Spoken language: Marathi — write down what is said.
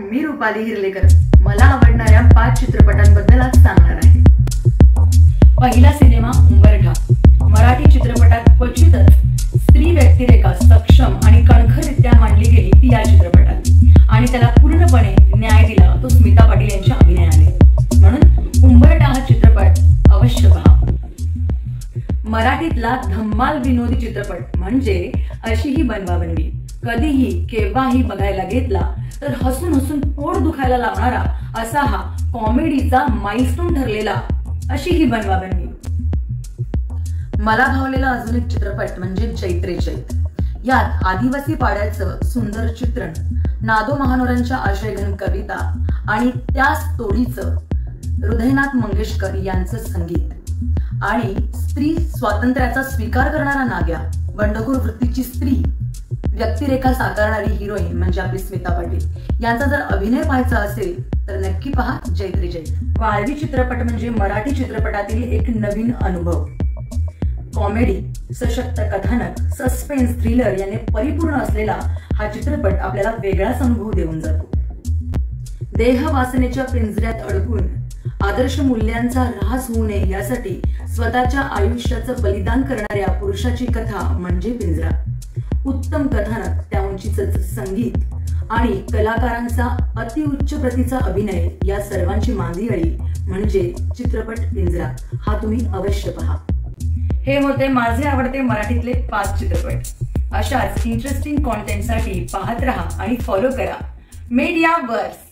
मी रुपाली हिरलेकर मला आवडणाऱ्या 5 चित्रपटांबद्दल आज सांगणार आहे। पहिला सिनेमा उंबरठा। मराठी चित्रपटात क्वचितच स्त्री व्यक्तिरेखा सक्षम आणि कणखररित्या मांडली गेली ती या चित्रपटात आणि त्याला पूर्णपणे न्याय दिला तो स्मिता पाटील यांच्या अभिनयाने। म्हणून उंबरठा हा चित्रपट अवश्य पहा। मराठीतला धम्माल विनोदी चित्रपट म्हणजे अशी ही बनवाबनवी। कधीही केव्हाही बघायला घेतला तर हसून हसून पोट दुखायला लावणारा असा हा कॉमेडीचा माइलस्टोन ठरलेला अशी ही बनवाबनवी। मला भावलेला अजून एक चित्रपट म्हणजे चैत रे चैत। यात आदिवासी पाड्याचं सुंदर चित्रण, नादो महानोरांच्या आशयघन कविता आणि त्याच तोडीचं हृदयनाथ मंगेशकर यांचं संगीत आणि स्त्री स्वातंत्र्याचा स्वीकार करणारा नाग्या, बंडखोर वृत्तीची स्त्री व्यक्तिरेखा साकारणारी हिरोईन म्हणजे आपली स्मिता पाटील यांचा जर अभिनय पाहायचा असेल तर नक्की पहा चैत रे चैत। वाळवी चित्रपट म्हणजे मराठी चित्रपटातील एक नवीन अनुभव। कॉमेडी, सशक्त कथानक, सस्पेन्स, थ्रिलर याने परिपूर्ण असलेला हा चित्रपट आपल्याला वेगळाच अनुभव देऊन जातो। देह वासनेच्या पिंजऱ्यात अडकून आदर्श मूल्यांचा ऱ्हास होऊ नये यासाठी स्वतःच्या आयुष्याचं बलिदान करणाऱ्या पुरुषाची कथा म्हणजे पिंजरा। उत्तम कथानक, त्या उंचीचं संगीत आणि कलाकारांचा अतिउच्च प्रतीचा अभिनय या सर्वांची मांदियाळी म्हणजे चित्रपट पिंजरा हा तुम्ही अवश्य पहा। हे होते माझे आवडते मराठीतले 5 चित्रपट। अशाच इंटरेस्टिंग कॉन्टेंटसाठी पाहत रहा आणि फॉलो करा मीडिया वर्स।